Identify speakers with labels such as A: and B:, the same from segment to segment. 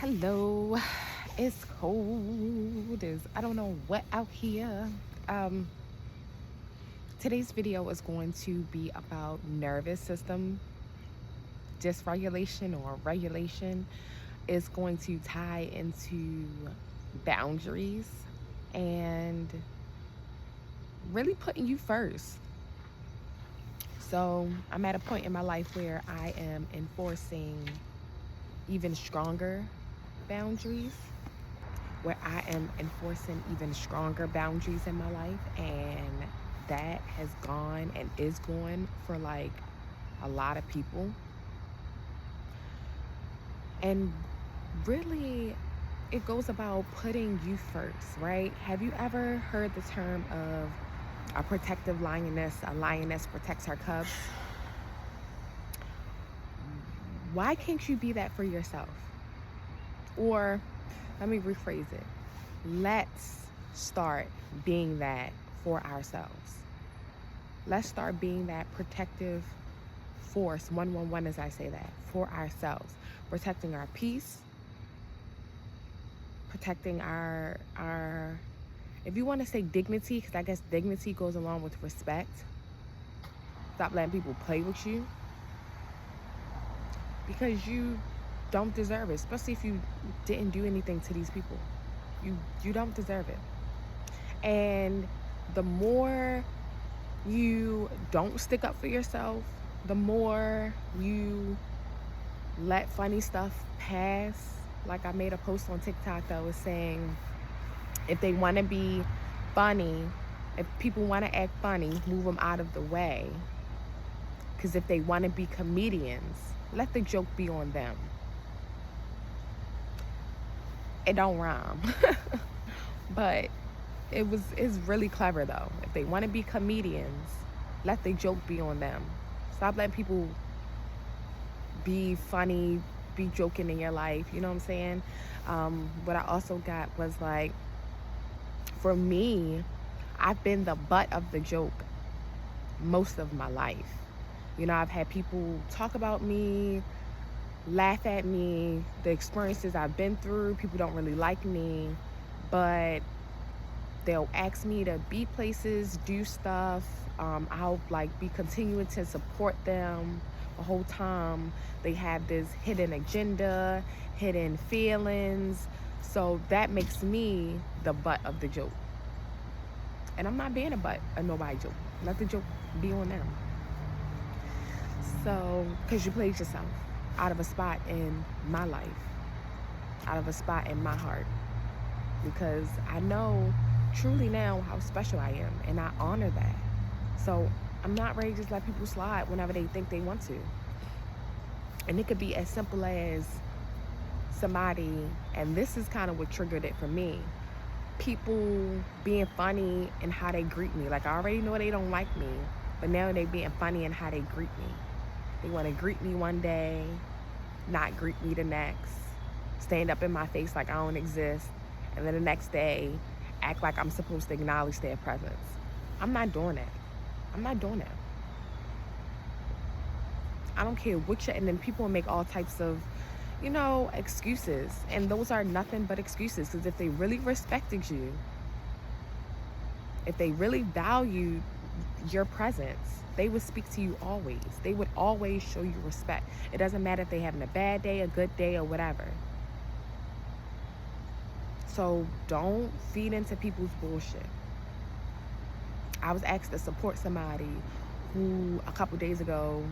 A: Hello, it's cold. I don't know what out here. Um, Today's video is going to be about nervous system dysregulation or regulation. It's going to tie into boundaries and really putting you first. So I'm at a point in my life where I am enforcing even stronger boundaries, where I am enforcing even stronger boundaries in my life, and that has gone and is going for like a lot of people. And really, it goes about putting you first, right? Have you ever heard the term of a protective lioness? A lioness protects her cubs. Why can't you be that for yourself? Or let me rephrase it. Let's start being that for ourselves. Let's start being that protective force, 111 as I say that, for ourselves. Protecting our peace, protecting our if you want to say dignity, because I guess dignity goes along with respect. Stop letting people play with you, because you don't deserve it, especially if you didn't do anything to these people. You don't deserve it. And the more you don't stick up for yourself, the more you let funny stuff pass. Like I made a post on TikTok that was saying, if they want to be funny, if people want to act funny, move them out of the way. Because if they want to be comedians, let the joke be on them. It don't rhyme. But it's really clever though. If they want to be comedians, let the joke be on them. Stop letting people be funny, be joking in your life. You know what I'm saying? What I also got was like, for me, I've been the butt of the joke most of my life. You know, I've had people talk about me, laugh at me, the experiences I've been through. People don't really like me, but they'll ask me to be places, do stuff. I'll like be continuing to support them the whole time. They have this hidden agenda, hidden feelings. So that makes me the butt of the joke. And I'm not being a butt of nobody's joke. Let the joke be on them. So, because you played yourself out of a spot in my life, out of a spot in my heart. Because I know truly now how special I am, and I honor that. So I'm not ready to just let people slide whenever they think they want to. And it could be as simple as somebody, and this is kind of what triggered it for me, people being funny in how they greet me. Like, I already know they don't like me, but now they being funny in how they greet me. They want to greet me one day, not greet me the next, stand up in my face like I don't exist, and then the next day act like I'm supposed to acknowledge their presence. I'm not doing that. I'm not doing that. I don't care what and then people make all types of, excuses. And those are nothing but excuses. Because if they really respected you, if they really valued your presence, they would speak to you always. They would always show you respect. It doesn't matter if they're having a bad day, a good day, or whatever. So don't feed into people's bullshit. I was asked to support somebody who a couple days ago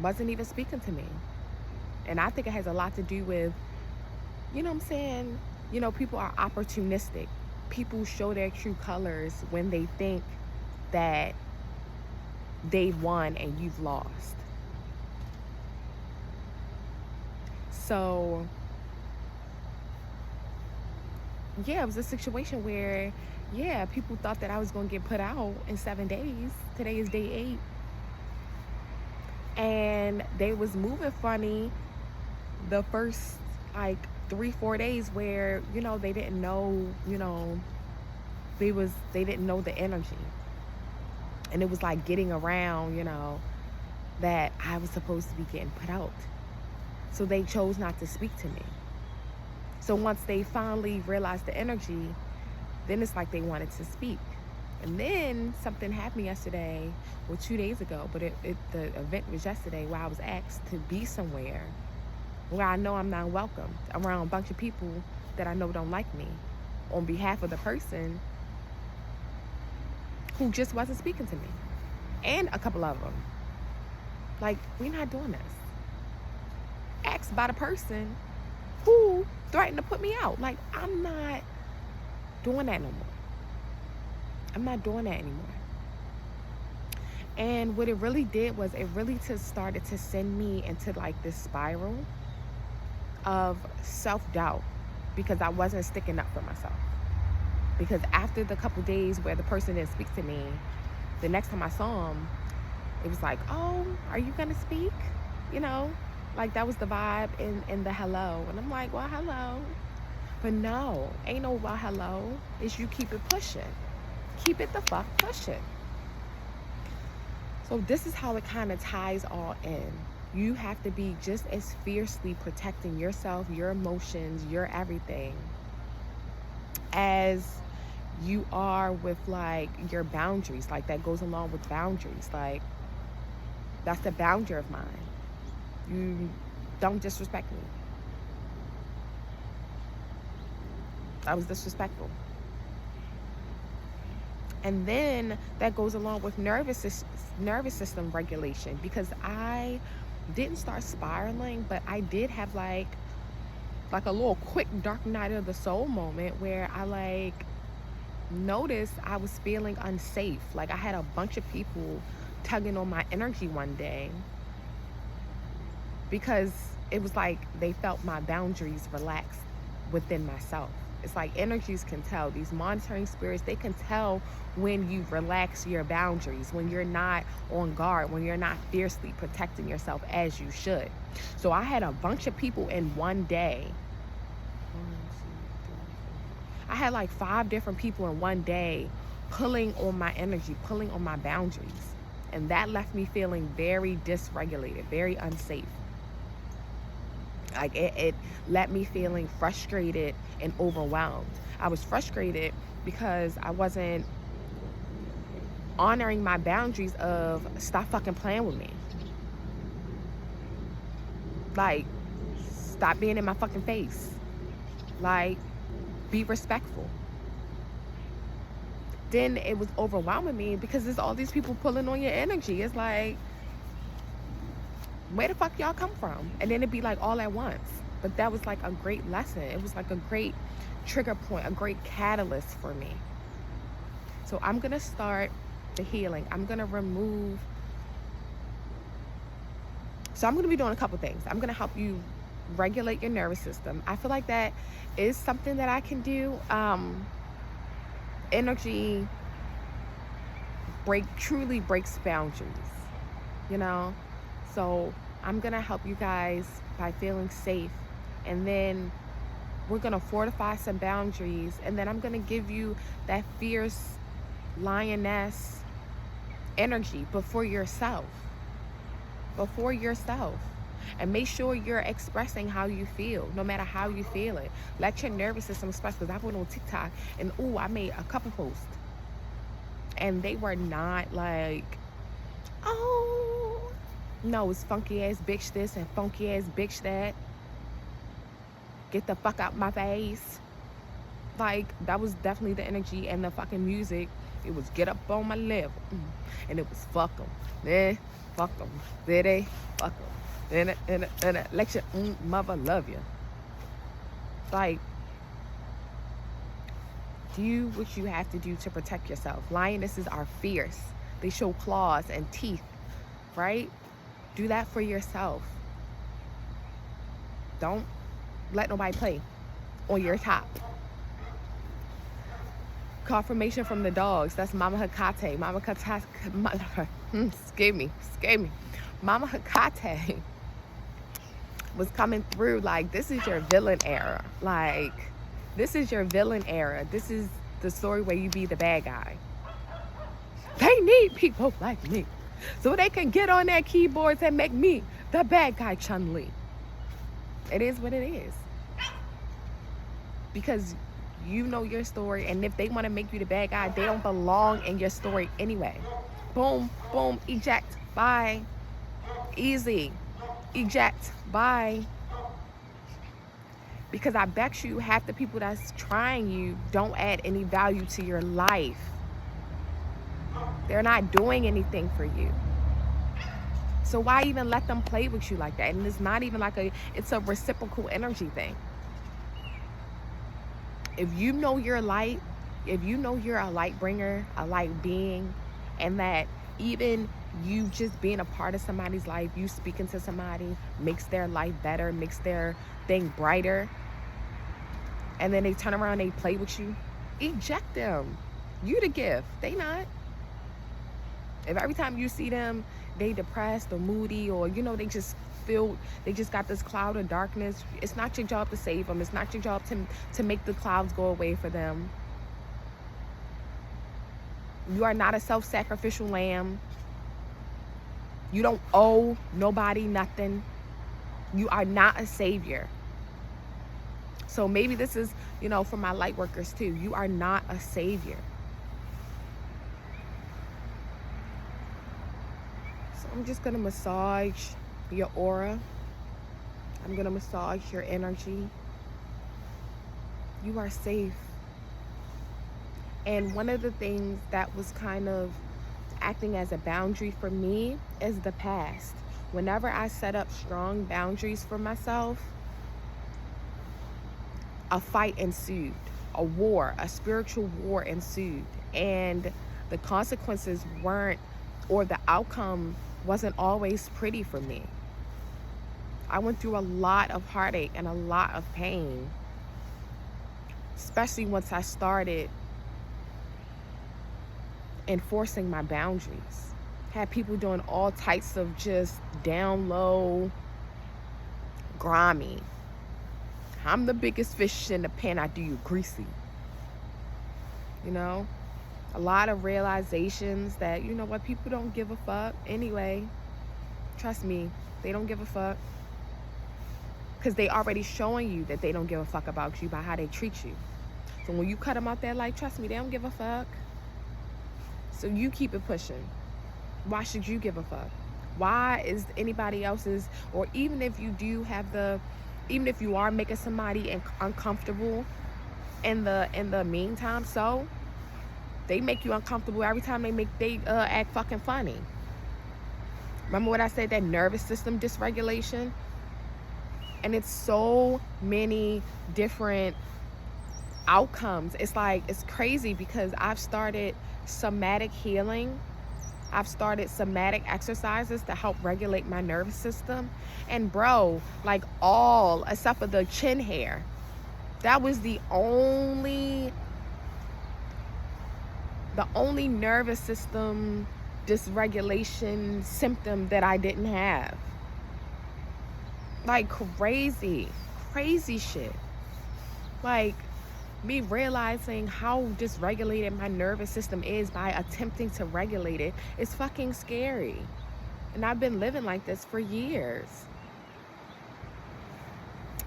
A: wasn't even speaking to me. And I think it has a lot to do with, you know what I'm saying? People are opportunistic. People show their true colors when they think that they've won and you've lost. So, yeah, it was a situation where, people thought that I was going to get put out in 7 days. Today is day 8. And they was moving funny the first, 3-4 days where, they didn't know, they didn't know the energy. And it was like getting around, that I was supposed to be getting put out. So they chose not to speak to me. So once they finally realized the energy, then it's like they wanted to speak. And then something happened yesterday, or 2 days ago, but the event was yesterday, where I was asked to be somewhere where I know I'm not welcome, around a bunch of people that I know don't like me, on behalf of the person who just wasn't speaking to me, and a couple of them. Like, we're not doing this. Asked by the person who threatened to put me out. Like, I'm not doing that no more. I'm not doing that anymore. And what it really did was, it really started to send me into like this spiral of self-doubt, because I wasn't sticking up for myself. Because after the couple days where the person didn't speak to me, the next time I saw him, it was like, oh, are you gonna speak? You know, like that was the vibe in the hello. And I'm like, well, hello. But no, ain't no well hello. It's you keep it pushing. Keep it the fuck pushing. So this is how it kind of ties all in. You have to be just as fiercely protecting yourself, your emotions, your everything, as you are with like your boundaries. Like that goes along with boundaries. Like that's the boundary of mine. You don't disrespect me. That was disrespectful. And then that goes along with nervous system regulation, because I didn't start spiraling, but I did have like a little quick dark night of the soul moment where I like noticed I was feeling unsafe. Like I had a bunch of people tugging on my energy one day, because it was like they felt my boundaries relaxed within myself. It's like energies can tell. These monitoring spirits, they can tell when you relax your boundaries, when you're not on guard, when you're not fiercely protecting yourself as you should. So I had a bunch of people in one day. I had like 5 different people in one day pulling on my energy, pulling on my boundaries. And that left me feeling very dysregulated, very unsafe. Like it left me feeling frustrated and overwhelmed. I was frustrated because I wasn't honoring my boundaries of stop fucking playing with me. Like, stop being in my fucking face. Like, be respectful. Then it was overwhelming me because there's all these people pulling on your energy. It's like, where the fuck y'all come from? And then it'd be like all at once. But that was like a great lesson. It was like a great trigger point, a great catalyst for me. So I'm gonna start the healing. I'm gonna remove. So I'm gonna be doing a couple things. I'm gonna help you regulate your nervous system. I feel like that is something that I can do. Energy truly breaks boundaries, you know? So I'm gonna help you guys by feeling safe, and then we're gonna fortify some boundaries, and then I'm gonna give you that fierce lioness energy before yourself. And make sure you're expressing how you feel, no matter how you feel it. Let your nervous system express. Because I went on TikTok and I made a couple posts, and they were not like, oh no, it's funky ass bitch this and funky ass bitch that. Get the fuck out my face. Like, that was definitely the energy. And the fucking music, it was get up on my level. And it was fuck them. Then fuck them. Did they? Fuck them. Then let your mother love you. Like, do what you have to do to protect yourself. Lionesses are fierce. They show claws and teeth, right? Do that for yourself. Don't let nobody play on your top. Confirmation from the dogs. That's Mama Hecate. Scared me. Mama Hecate was coming through like, this is your villain era. Like, this is your villain era. This is the story where you be the bad guy. They need people like me so they can get on their keyboards and make me the bad guy, Chun-Li. It is what it is. because you know your story, and if they want to make you the bad guy, they don't belong in your story anyway. Boom, boom, eject, bye. Easy, eject, bye. Because I bet you half the people that's trying you don't add any value to your life. They're not doing anything for you. So why even let them play with you like that? And it's not even like it's a reciprocal energy thing. If you know you're light, if you know you're a light bringer, a light being, and that even you just being a part of somebody's life, you speaking to somebody, makes their life better, makes their thing brighter, and then they turn around and they play with you, eject them. You the gift, they not. If every time you see them, they depressed or moody, or they just got this cloud of darkness, it's not your job to save them. It's not your job to make the clouds go away for them. You are not a self-sacrificial lamb. You don't owe nobody nothing. You are not a savior. So maybe this is, for my light workers too. You are not a savior. So I'm just going to massage your aura. I'm going to massage your energy. You are safe. And one of the things that was kind of acting as a boundary for me is the past. Whenever I set up strong boundaries for myself, a fight ensued, a war, a spiritual war ensued. And the consequences weren't, or the outcome wasn't always pretty for me. I went through a lot of heartache and a lot of pain, especially once I started enforcing my boundaries. Had people doing all types of just down low, grimy. I'm the biggest fish in the pan, I do you greasy. A lot of realizations that, what, people don't give a fuck anyway. Trust me, they don't give a fuck. Because they already showing you that they don't give a fuck about you by how they treat you. So when you cut them out that light, trust me, they don't give a fuck. So you keep it pushing. Why should you give a fuck? Why is anybody else's, or even if you do have even if you are making somebody uncomfortable in the meantime, so they make you uncomfortable every time they act fucking funny. Remember what I said, that nervous system dysregulation? And it's so many different outcomes. It's crazy because I've started somatic healing. I've started somatic exercises to help regulate my nervous system. And bro, all except for the chin hair, that was the only nervous system dysregulation symptom that I didn't have. Crazy shit. Me realizing how dysregulated my nervous system is by attempting to regulate it is fucking scary. And I've been living like this for years.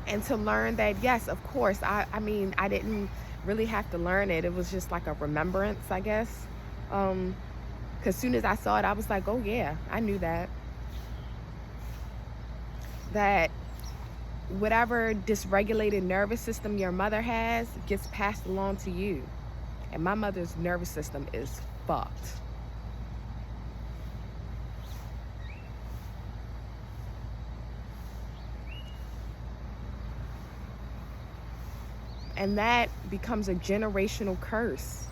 A: And to learn that, yes, of course, I didn't really have to learn it. It was just like a remembrance, I guess. Because as soon as I saw it, I was like, oh yeah, I knew that. That whatever dysregulated nervous system your mother has gets passed along to you. And my mother's nervous system is fucked. And that becomes a generational curse.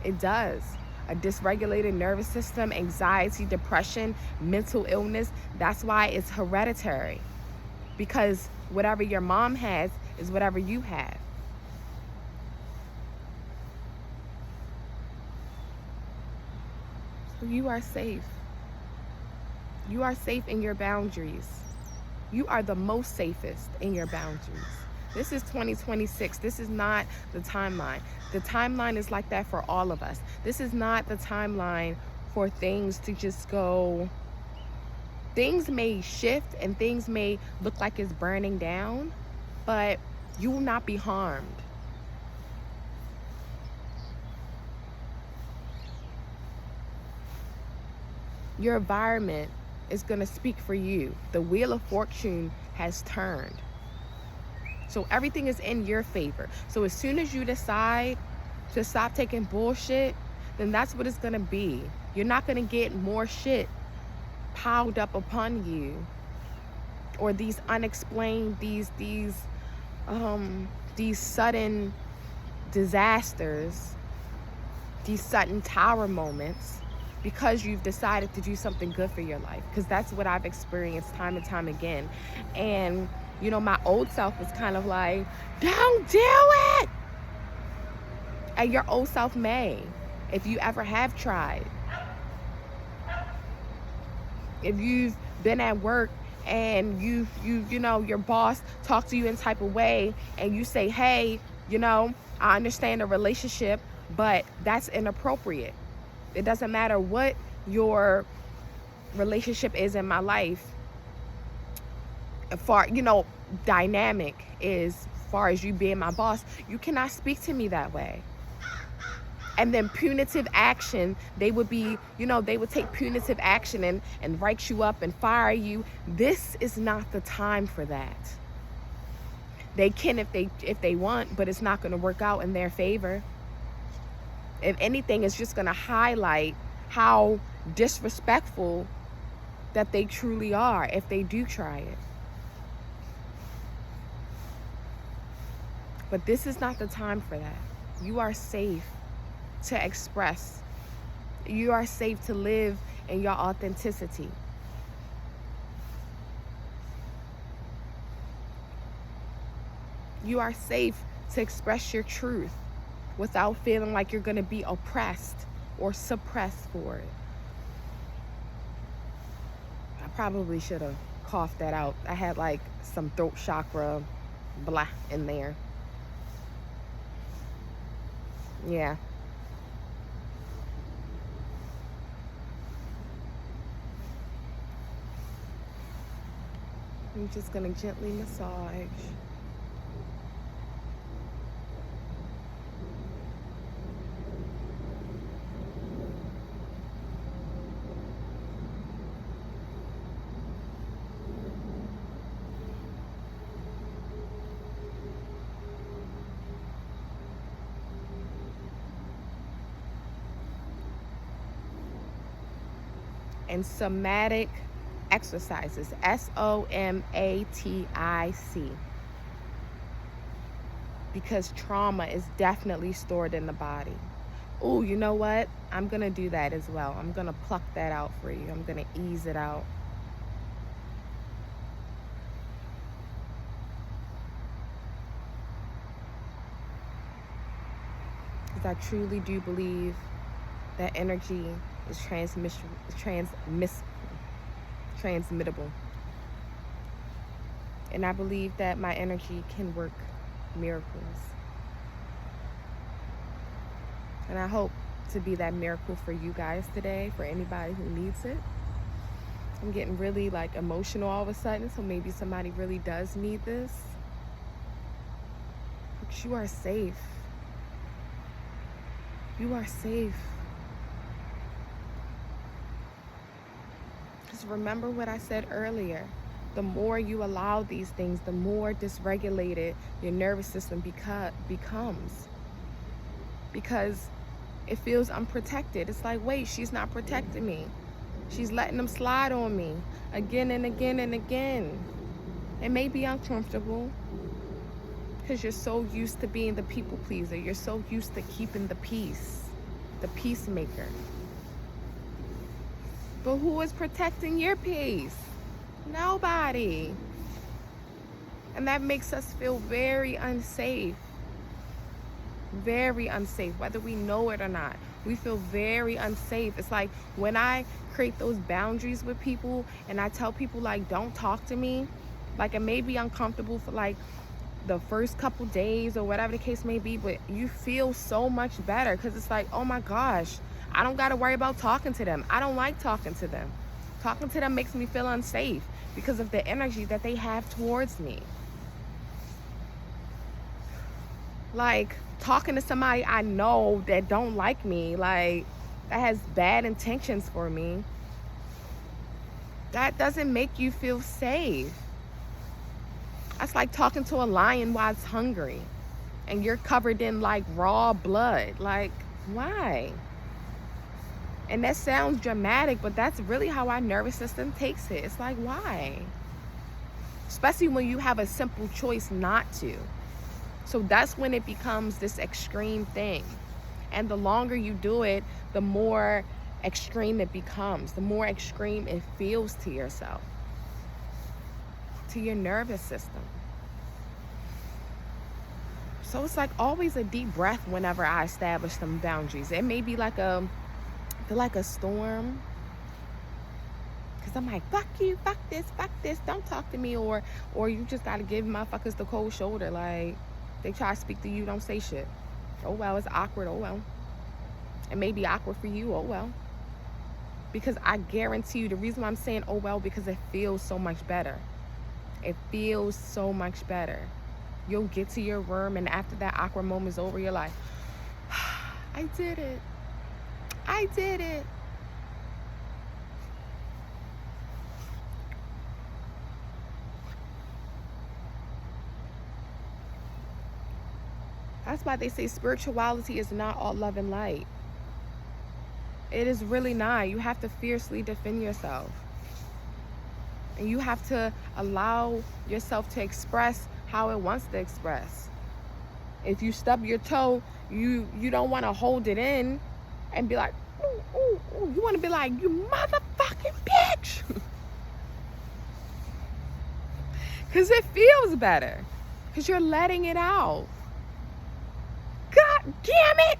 A: It does. A dysregulated nervous system, anxiety, depression, mental illness, that's why it's hereditary. Because whatever your mom has is whatever you have. So you are safe. You are safe in your boundaries. You are the most safest in your boundaries. This is 2026. This is not the timeline. The timeline is like that for all of us. This is not the timeline for things to just go. Things may shift and things may look like it's burning down, but You will not be harmed. Your environment is going to speak for you. The wheel of fortune has turned. So everything is in your favor. So as soon as you decide to stop taking bullshit, then that's what it's going to be. You're not going to get more shit piled up upon you, or these unexplained, these sudden disasters, these sudden tower moments, because you've decided to do something good for your life. Because that's what I've experienced time and time again. And you know, my old self was kind of like, don't do it. And your old self may, if you ever have tried. If you've been at work and you know, your boss talks to you in type of way, and you say, hey, you know, I understand the relationship, but that's inappropriate. It doesn't matter what your relationship is in my life, far, you know, dynamic is far as you being my boss, you cannot speak to me that way. And then punitive action, they would be, you know, they would take punitive action and write you up and fire you. This is not the time for that. They can if they want, but it's not going to work out in their favor. If anything, it's just going to highlight how disrespectful that they truly are if they do try it. But this is not the time for that. You are safe to express. You are safe to live in your authenticity. You are safe to express your truth without feeling like you're going to be oppressed or suppressed for it. I probably should have coughed that out. I had like some throat chakra blah in there. Yeah. I'm just going to gently massage. And somatic exercises, SOMATIC, because trauma is definitely stored in the body. Oh, you know what? I'm going to do that as well. I'm going to pluck that out for you. I'm going to ease it out. Because I truly do believe that energy is transmittable. And I believe that my energy can work miracles. And I hope to be that miracle for you guys today, for anybody who needs it. I'm getting really like emotional all of a sudden, so maybe somebody really does need this. But you are safe. You are safe. Just remember what I said earlier. The more you allow these things, the more dysregulated your nervous system becomes. Because it feels unprotected. It's like, wait, she's not protecting me. She's letting them slide on me again and again and again. It may be uncomfortable because you're so used to being the people pleaser. You're so used to keeping the peace, the peacemaker. But who is protecting your peace? Nobody. And that makes us feel very unsafe. Very unsafe, whether we know it or not. We feel very unsafe. It's like when I create those boundaries with people and I tell people like, don't talk to me, like it may be uncomfortable for like the first couple days or whatever the case may be, but you feel so much better because it's like, oh my gosh, I don't got to worry about talking to them. I don't like talking to them. Talking to them makes me feel unsafe because of the energy that they have towards me. Like, talking to somebody I know that don't like me, like, that has bad intentions for me, that doesn't make you feel safe. That's like talking to a lion while it's hungry and you're covered in like raw blood. Like, why? And that sounds dramatic, but that's really how our nervous system takes it. It's like, why? Especially when you have a simple choice not to. So that's when it becomes this extreme thing. And the longer you do it, the more extreme it becomes, the more extreme it feels to yourself, to your nervous system. So it's like always a deep breath whenever I establish some boundaries. It may be like a storm, because I'm like, fuck you, fuck this, don't talk to me. Or you just got to give motherfuckers the cold shoulder. Like, they try to speak to you, don't say shit. Oh well, it's awkward, oh well. It may be awkward for you, oh well. Because I guarantee you, the reason why I'm saying oh well, because it feels so much better. It feels so much better. You'll get to your room, and after that awkward moment's over, you're like, I did it. I did it. That's why they say spirituality is not all love and light. It is really not. You have to fiercely defend yourself. And you have to allow yourself to express how it wants to express. If you stub your toe, you don't want to hold it in and be like, ooh, ooh, ooh. You want to be like, you motherfucking bitch. Because it feels better. Because you're letting it out. God damn it.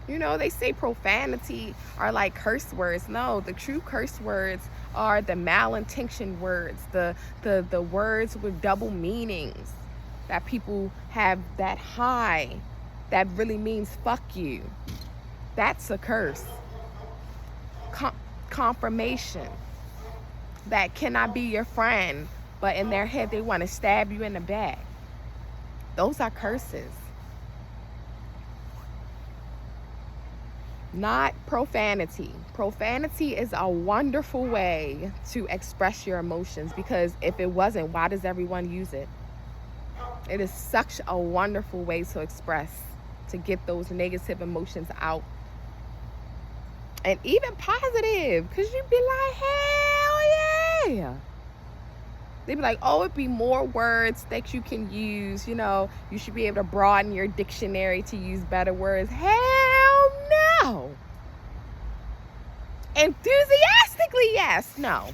A: You know, they say profanity are like curse words. No, the true curse words are the malintentioned words, the words with double meanings that people have that high, that really means fuck you. That's a curse. Confirmation. That cannot be your friend, but in their head they want to stab you in the back. Those are curses. Not profanity. Profanity is a wonderful way to express your emotions, because if it wasn't, why does everyone use it? It is such a wonderful way to express, to get those negative emotions out. And even positive, because you'd be like, hell yeah. They'd be like, oh, it'd be more words that you can use. You know, you should be able to broaden your dictionary to use better words. Hell no. Enthusiastically, yes. No.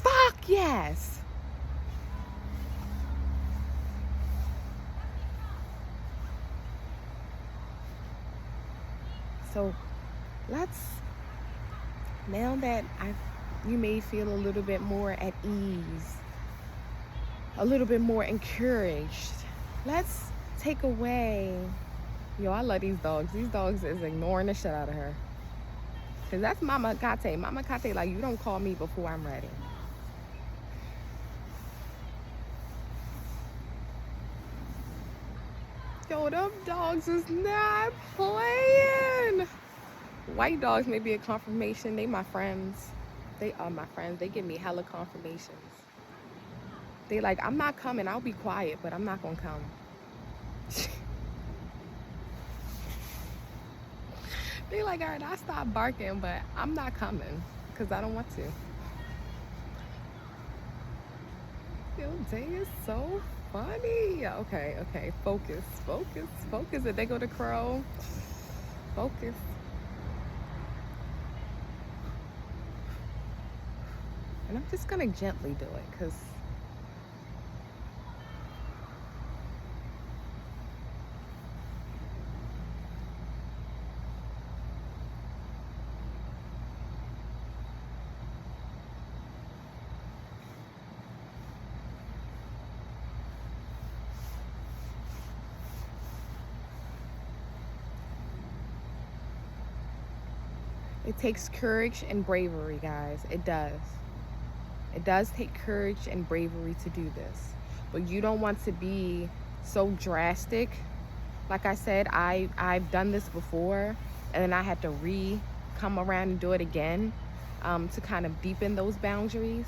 A: Fuck yes. So let's, now that you may feel a little bit more at ease, a little bit more encouraged, let's take away, yo, I love these dogs. These dogs is ignoring the shit out of her. Because that's Mama Kate. Mama Kate, like, you don't call me before I'm ready. Yo, them dogs is not playing. White dogs may be a confirmation. They my friends. They are my friends. They give me hella confirmations. They like, I'm not coming. I'll be quiet, but I'm not gonna come. They like, all right, I stop barking, but I'm not coming because I don't want to. Yo, they is so funny. Okay, focus. If they go to crow, focus. And I'm just gonna gently do it, because it takes courage and bravery, guys. It does. It does take courage and bravery to do this. But you don't want to be so drastic. Like I said, I've done this before, and then I had to come around and do it again, to kind of deepen those boundaries.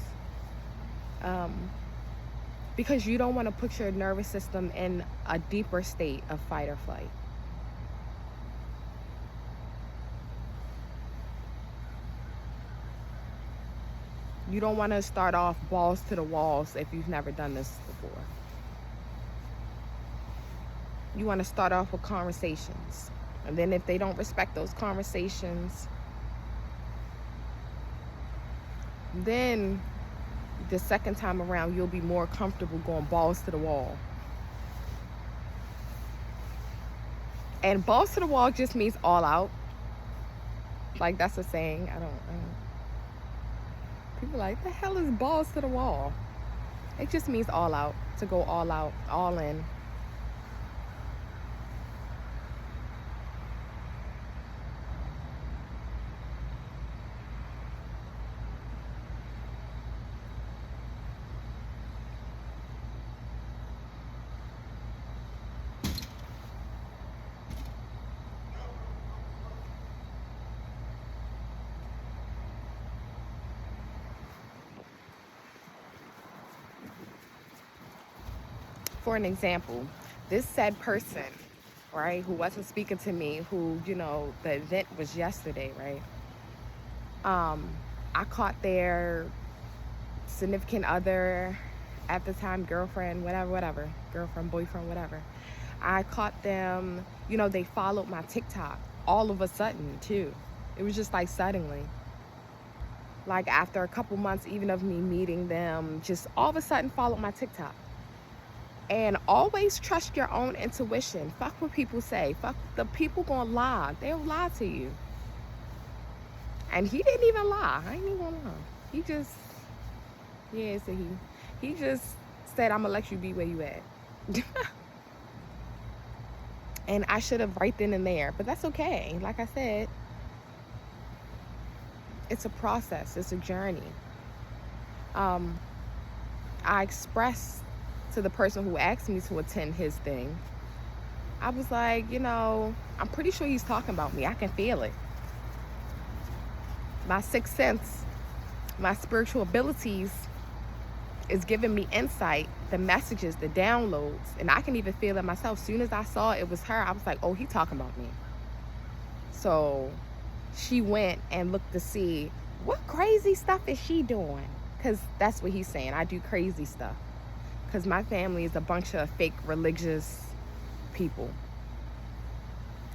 A: Because you don't want to put your nervous system in a deeper state of fight or flight. You don't want to start off balls to the walls if you've never done this before. You want to start off with conversations. And then if they don't respect those conversations, then the second time around, you'll be more comfortable going balls to the wall. And balls to the wall just means all out. Like, that's a saying. I don't people are like, the hell is balls to the wall? It just means all out, to go all out, all in. For an example, this said person, right, who wasn't speaking to me, who, you know, the event was yesterday, right? I caught their significant other at the time, girlfriend, whatever, girlfriend, boyfriend, whatever. I caught them, you know, they followed my TikTok all of a sudden too. It was just like suddenly. Like after a couple months, even of me meeting them, just all of a sudden followed my TikTok. And always trust your own intuition. Fuck what people say. Fuck the people gonna lie. They'll lie to you. And he didn't even lie. I ain't even gonna lie. He just, yeah, so he just said, I'm gonna let you be where you at. And I should have right then and there, but that's okay. Like I said, it's a process. It's a journey. I expressed to the person who asked me to attend his thing, I was like, you know, I'm pretty sure he's talking about me. I can feel it. My sixth sense, my spiritual abilities is giving me insight, the messages, the downloads, and I can even feel it myself. As soon as I saw it was her, I was like, oh, he talking about me. So she went and looked to see what crazy stuff is she doing, because that's what he's saying. I do crazy stuff. Because my family is a bunch of fake religious people.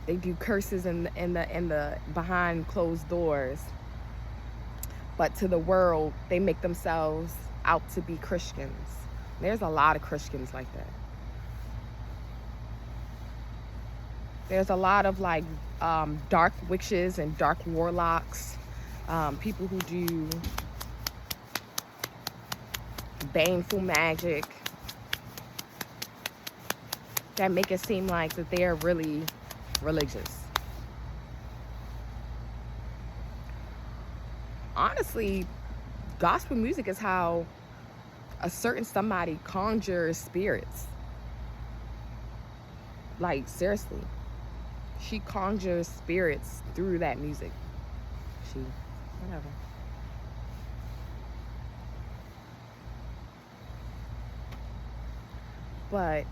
A: They do curses in the behind closed doors, but to the world they make themselves out to be Christians. There's a lot of Christians like that. There's a lot of like dark witches and dark warlocks, people who do baneful magic, that make it seem like that they're really religious. Honestly, gospel music is how a certain somebody conjures spirits. Like, seriously. She conjures spirits through that music. Whatever. But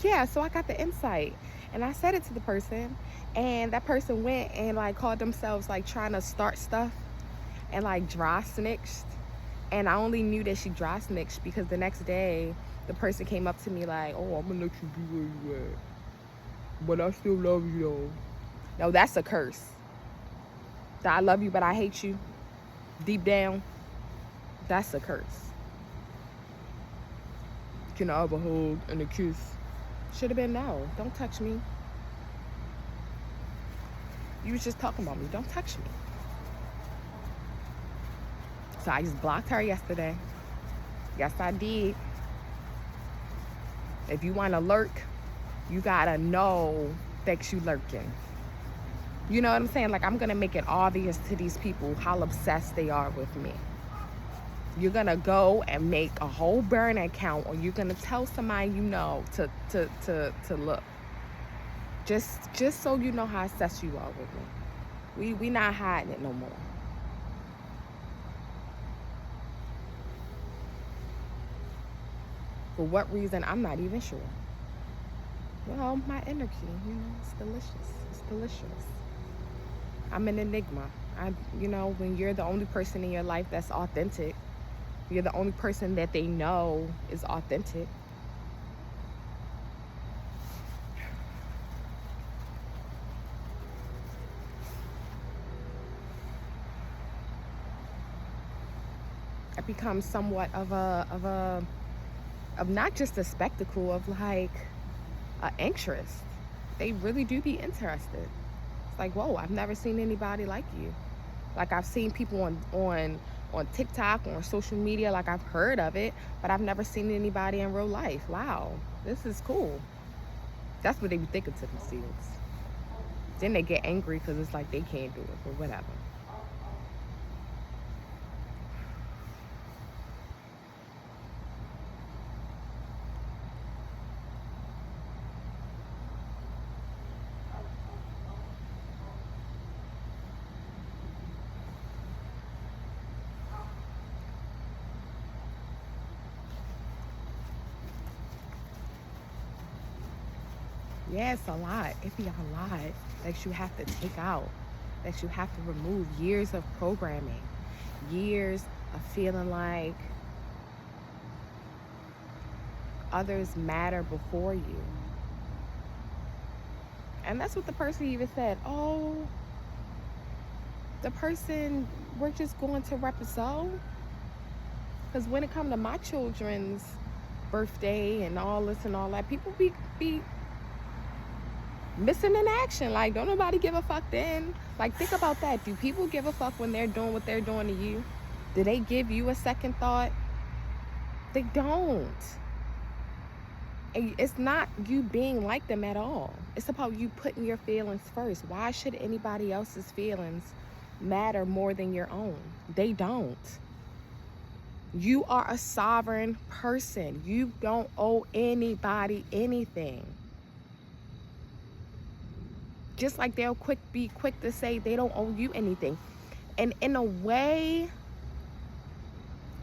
A: yeah, so I got the insight and I said it to the person, and that person went and like called themselves like trying to start stuff and like dry snitched. And I only knew that she dry snitched because the next day the person came up to me like, oh, I'm gonna let you be where you at, but I still love you though. No, that's a curse. That I love you but I hate you deep down, that's a curse. Can I have a hug and a kiss? Should have been no. Don't touch me. You was just talking about me. Don't touch me. So I just blocked her yesterday. Yes, I did. If you want to lurk, you gotta know that you lurking. You know what I'm saying? Like, I'm gonna make it obvious to these people how obsessed they are with me. You're gonna go and make a whole burn account, or you're gonna tell somebody you know to look. Just so you know how obsessed you are with me. We not hiding it no more. For what reason, I'm not even sure. Well, my energy, it's delicious. It's delicious. I'm an enigma. When you're the only person in your life that's authentic, you're the only person that they know is authentic. It becomes somewhat of not just a spectacle, of like an interest. They really do be interested. It's like, whoa, I've never seen anybody like you. Like, I've seen people on TikTok, on social media, like I've heard of it, but I've never seen anybody in real life. Wow, this is cool. That's what they be thinking to themselves. Then they get angry because it's like they can't do it, but whatever. Yeah, it's a lot. It be a lot that you have to take out, that you have to remove. Years of programming, years of feeling like others matter before you. And that's what the person even said. Oh, the person we're just going to represent. Because when it comes to my children's birthday and all this and all that, people be missing in action. Like, don't nobody give a fuck then. Like, think about that. Do people give a fuck when they're doing what they're doing to you? Do they give you a second thought? They don't. And it's not you being like them at all. It's about you putting your feelings first. Why should anybody else's feelings matter more than your own? They don't. You are a sovereign person. You don't owe anybody anything. Just like they'll be quick to say they don't owe you anything. And in a way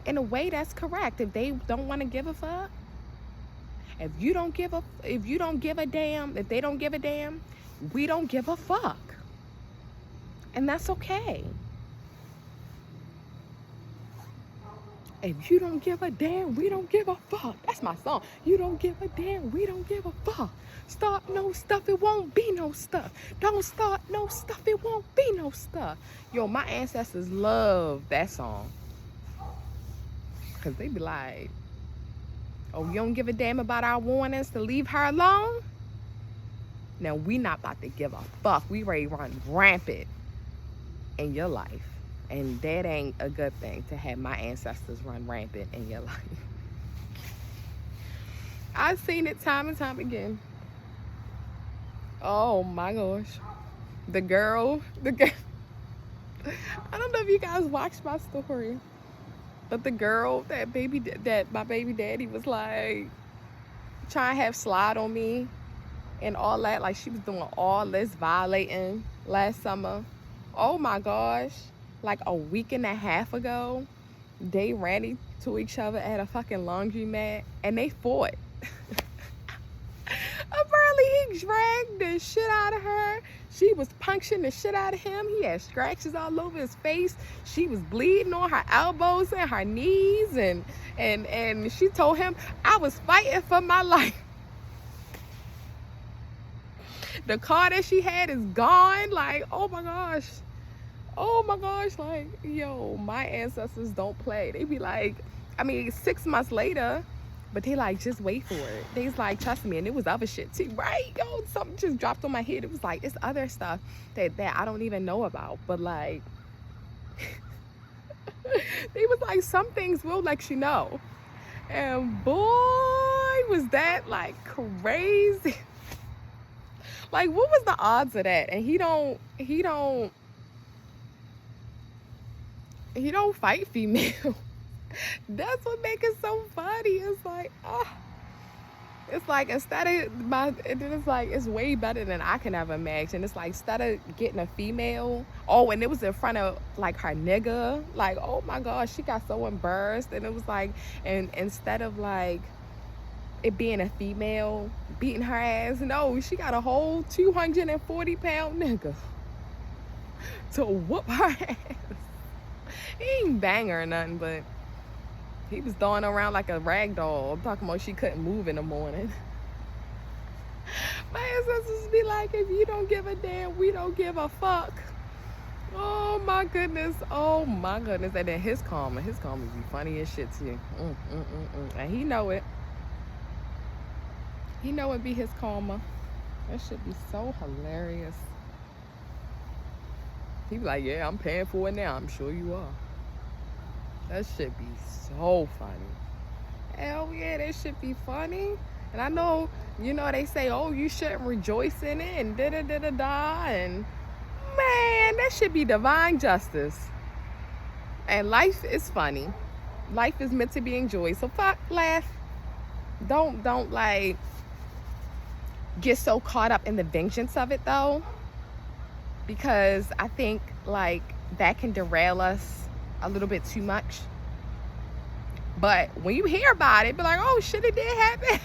A: that's correct. If they don't want to give a fuck, if they don't give a damn, we don't give a fuck. And that's okay. If you don't give a damn, we don't give a fuck. That's my song. You don't give a damn, we don't give a fuck. Start no stuff, it won't be no stuff. Don't start no stuff, it won't be no stuff. Yo, my ancestors love that song. Because they be like, oh, you don't give a damn about our warnings to leave her alone? Now, we not about to give a fuck. We ready to run rampant in your life. And that ain't a good thing, to have my ancestors run rampant in your life. I've seen it time and time again. Oh my gosh. The girl. I don't know if you guys watched my story, but the girl that my baby daddy was like trying to have slide on me and all that. Like, she was doing all this violating last summer. Oh my gosh. Like a week and a half ago, they ran into each other at a fucking laundromat and they fought. Apparently he dragged the shit out of her. She was punching the shit out of him. He had scratches all over his face. She was bleeding on her elbows and her knees, and she told him, I was fighting for my life. The car that she had is gone. Like, oh my gosh, like, yo, my ancestors don't play. They be like, 6 months later, but they like, just wait for it. They's like, trust me. And it was other shit too, right? Yo, something just dropped on my head. It was like, it's other stuff that I don't even know about, but like, they was like, some things will let you know. And boy, was that like crazy. Like, what was the odds of that? And he don't fight female. That's what makes it so funny. It's like, it's like instead of and then it's like, it's way better than I can ever imagine. It's like, instead of getting a female, and it was in front of like her nigga, like, oh my gosh, she got so embarrassed. And it was like, and instead of like it being a female beating her ass, no, she got a whole 240-pound nigga to whoop her ass. He ain't bang her or nothing, but he was throwing her around like a rag doll, talking about she couldn't move in the morning. My ancestors be like, if you don't give a damn, we don't give a fuck. Oh my goodness. Oh my goodness. And then his karma be funny as shit too. And he know it. He know it be his karma. That should be so hilarious. He be like, yeah, I'm paying for it now. I'm sure you are. That should be so funny. Hell yeah, that should be funny. And I know, they say, oh, you shouldn't rejoice in it and da-da-da-da-da. And man, that should be divine justice. And life is funny. Life is meant to be enjoyed. So fuck, laugh. Don't like get so caught up in the vengeance of it though. Because I think like that can derail us a little bit too much. But when you hear about it, be like, oh shit, it did happen.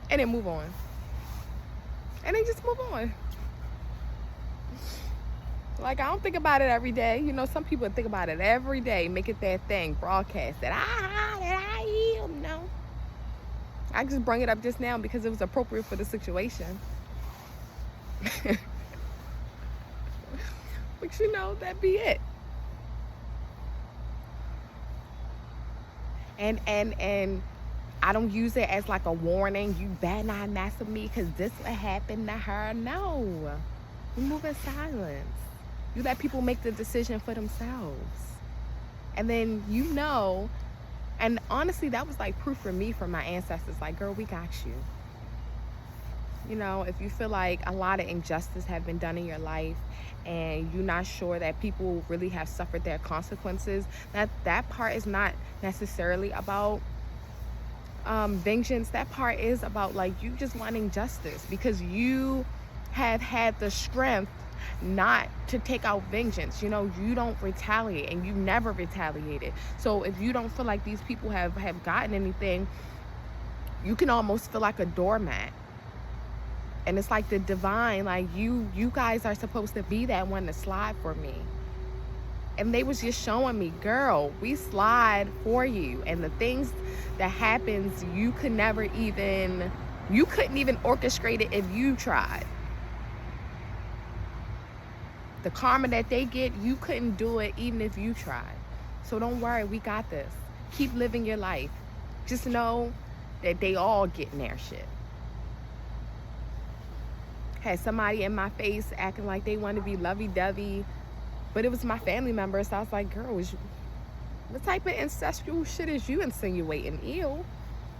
A: And then move on. And then just move on. Like, I don't think about it every day. Some people think about it every day, make it their thing, broadcast it. No. I just bring it up just now because it was appropriate for the situation. But that'd be it. And I don't use it as like a warning. You better not mess with me because this will happen to her. No. You move in silence. You let people make the decision for themselves. And then and honestly, that was like proof for me from my ancestors. Like, girl, we got you. If you feel like a lot of injustice have been done in your life and you're not sure that people really have suffered their consequences, that part is not necessarily about vengeance. That part is about like you just wanting justice because you have had the strength not to take out vengeance. You don't retaliate and you never retaliated. So if you don't feel like these people have gotten anything, you can almost feel like a doormat. And it's like the divine, like you guys are supposed to be that one to slide for me. And they was just showing me, girl, we slide for you. And the things that happens, you couldn't even orchestrate it if you tried. The karma that they get, you couldn't do it even if you tried. So don't worry, we got this. Keep living your life. Just know that they all getting their shit. Had somebody in my face acting like they want to be lovey-dovey, but it was my family member. So I was like, girl, what type of ancestral shit is you insinuating? Ew.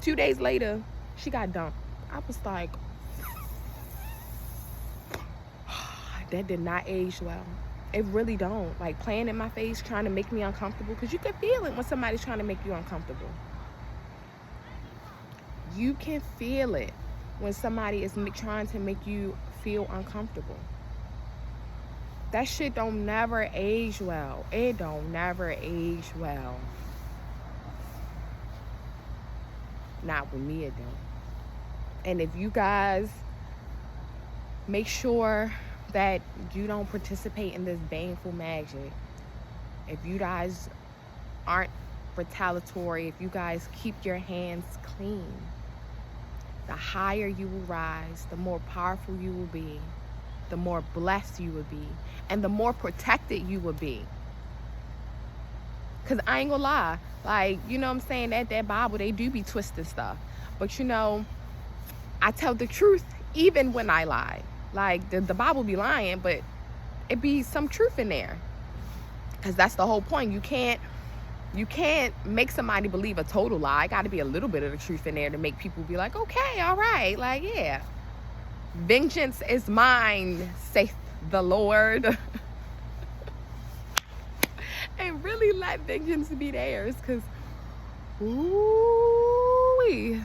A: 2 days later, she got dumped. I was like, that did not age well. It really don't. Like, playing in my face, trying to make me uncomfortable, because you can feel it when somebody's trying to make you uncomfortable. You can feel it when somebody is trying to make you feel uncomfortable. That shit don't never age well. It don't never age well. Not with me, it don't. And if you guys make sure that you don't participate in this baneful magic, if you guys aren't retaliatory, if you guys keep your hands clean, the higher you will rise, the more powerful you will be, the more blessed you will be, and the more protected you will be. Because I ain't gonna lie, like, what I'm saying, that Bible, they do be twisting stuff. But I tell the truth even when I lie. Like, the Bible be lying, but it be some truth in there. Because that's the whole point. You can't make somebody believe a total lie. Got to be a little bit of the truth in there to make people be like, okay, all right, like, yeah. Vengeance is mine, saith the Lord. And really, really let vengeance be theirs, because ooh,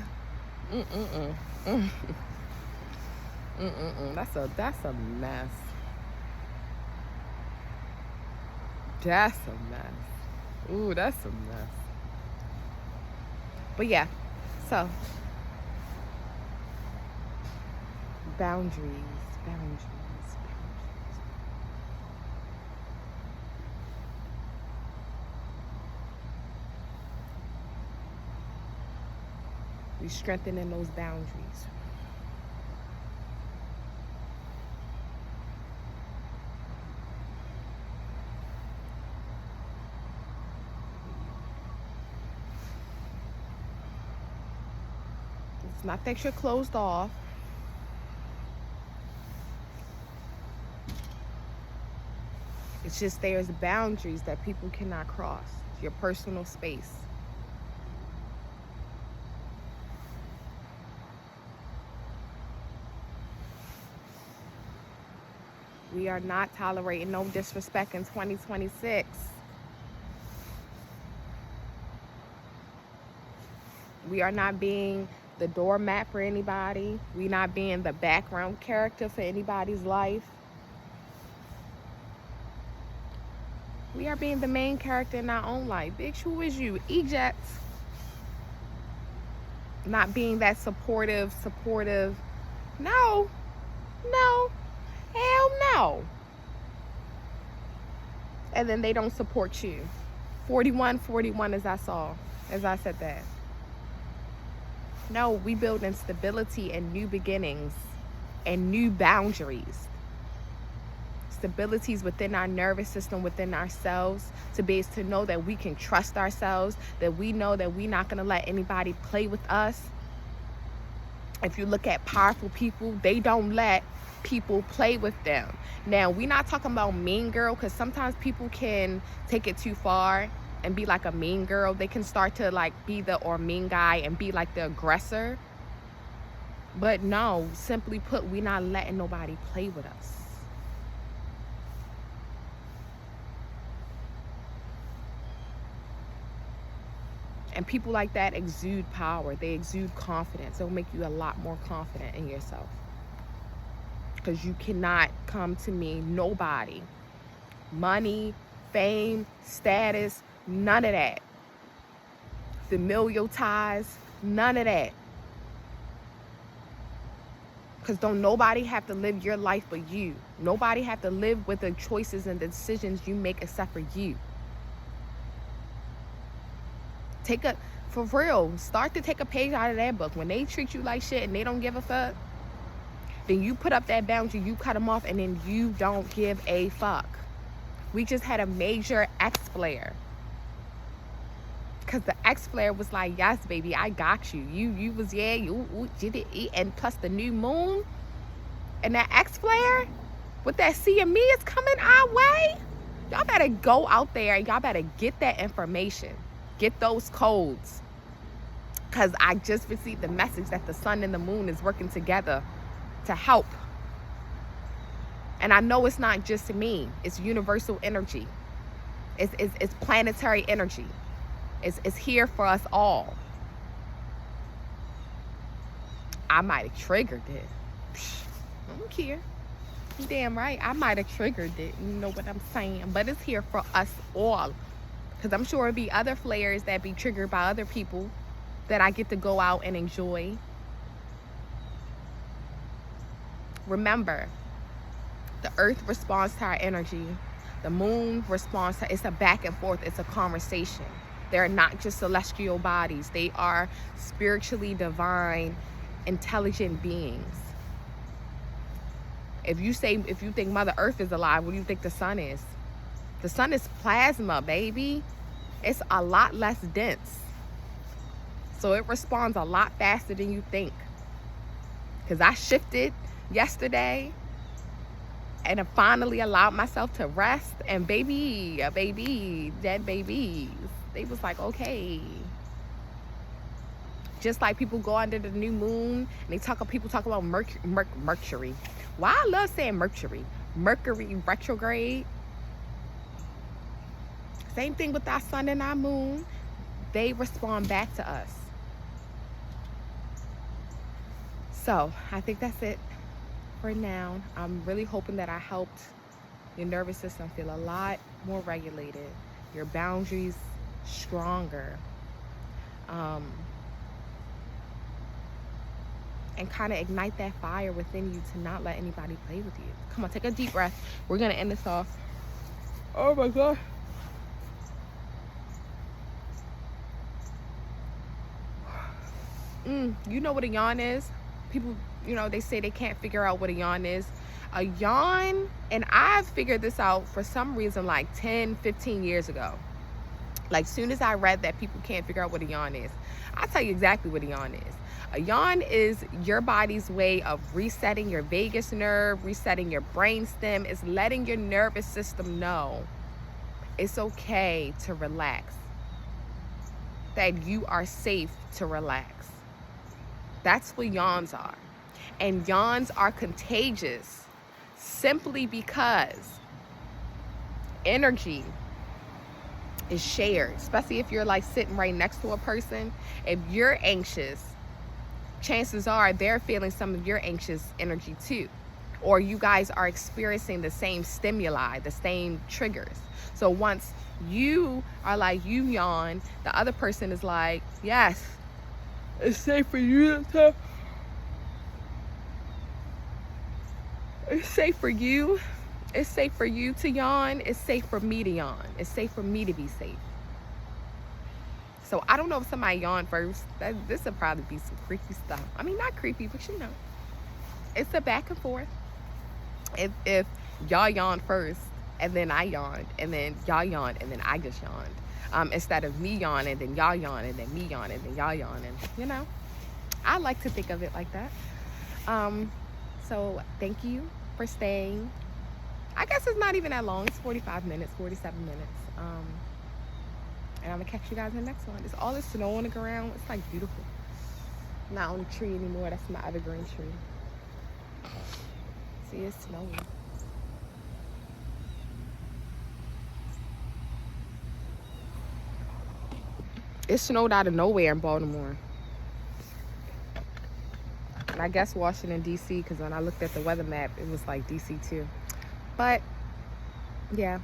A: that's a mess. That's a mess. Ooh, that's a mess. But yeah, so boundaries. We strengthening those boundaries. It's not that you're closed off. It's just there's boundaries that people cannot cross. Your personal space. We are not tolerating no disrespect in 2026. We are not being the doormat for anybody. We not being the background character for anybody's life. We are being the main character in our own life. Bitch, who is you? Eject. Not being that supportive. No. Hell no. And then they don't support you. 41 as I said that. No, we building stability and new beginnings and new boundaries. Stabilities within our nervous system, within ourselves, to be able to know that we can trust ourselves, that we know that we're not going to let anybody play with us. If you look at powerful people, they don't let people play with them. Now, we're not talking about mean girl, because sometimes people can take it too far and be like a mean girl. They can start to like be the or mean guy and be like the aggressor. But no, simply put, we're not letting nobody play with us. And people like that exude power. They exude confidence. They'll make you a lot more confident in yourself. Because you cannot come to me, nobody, money, fame, status, none of that. Familial ties, none of that. Because don't nobody have to live your life but you. Nobody have to live with the choices and the decisions you make except for you. For real, start to take a page out of that book. When they treat you like shit and they don't give a fuck, then you put up that boundary, you cut them off, and then you don't give a fuck. We just had a major X-flare. Because the X-flare was like, yes, baby, I got you. You was, yeah, you did it. And plus the new moon and that X-flare with that CME is coming our way. Y'all better go out there and y'all better get that information. Get those codes. Because I just received the message that the sun and the moon is working together to help. And I know it's not just me. It's universal energy. It's planetary energy. It's here for us all. I might have triggered it. I don't care. Damn right. I might have triggered it. You know what I'm saying? But it's here for us all. Because I'm sure it'll be other flares that be triggered by other people that I get to go out and enjoy. Remember, the earth responds to our energy. The moon responds to, it's a back and forth. It's a conversation. They're not just celestial bodies. They are spiritually divine, intelligent beings. If you think Mother Earth is alive, what do you think the sun is? The sun is plasma, baby. It's a lot less dense. So it responds a lot faster than you think. Because I shifted yesterday and I finally allowed myself to rest. And dead babies, they was like, okay. Just like people go under the new moon and people talk about Mercury. Why I love saying Mercury retrograde. Same thing with our sun and our moon. They respond back to us. So I think that's it for now. I'm really hoping that I helped your nervous system feel a lot more regulated, your boundaries stronger, and kind of ignite that fire within you to not let anybody play with you. Come on, take a deep breath. We're gonna end this off. Oh my God. You know what a yawn is? People, they say they can't figure out what a yawn is. A yawn, and I've figured this out for some reason like 10, 15 years ago. Like, soon as I read that people can't figure out what a yawn is, I'll tell you exactly what a yawn is. A yawn is your body's way of resetting your vagus nerve, resetting your brain stem. It's letting your nervous system know it's okay to relax, that you are safe to relax. That's what yawns are. And yawns are contagious simply because energy is shared, especially if you're like sitting right next to a person. If you're anxious, chances are they're feeling some of your anxious energy too. Or you guys are experiencing the same stimuli, the same triggers. So once you are like, you yawn, the other person is like, yes, it's safe for you to It's safe for you. It's safe for you to yawn. It's safe for me to yawn. It's safe for me to be safe. So I don't know if somebody yawned first. This would probably be some creepy stuff. I mean, not creepy, but it's a back and forth. If y'all yawned first, and then I yawned, and then y'all yawned, and then I just yawned, instead of me yawning, then y'all yawn, and then me yawn, and then y'all yawn, and I like to think of it like that. So thank you for staying. I guess it's not even that long. It's 45 minutes, 47 minutes. And I'm gonna catch you guys in the next one. It's all this snow on the ground. It's like beautiful. Not on the tree anymore. That's my evergreen tree. See, it's snowing. It snowed out of nowhere in Baltimore. And I guess Washington, D.C., because when I looked at the weather map, it was like D.C. too. But, yeah,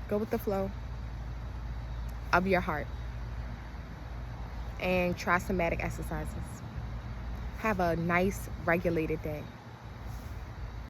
A: go with the flow of your heart. And try somatic exercises. Have a nice, regulated day.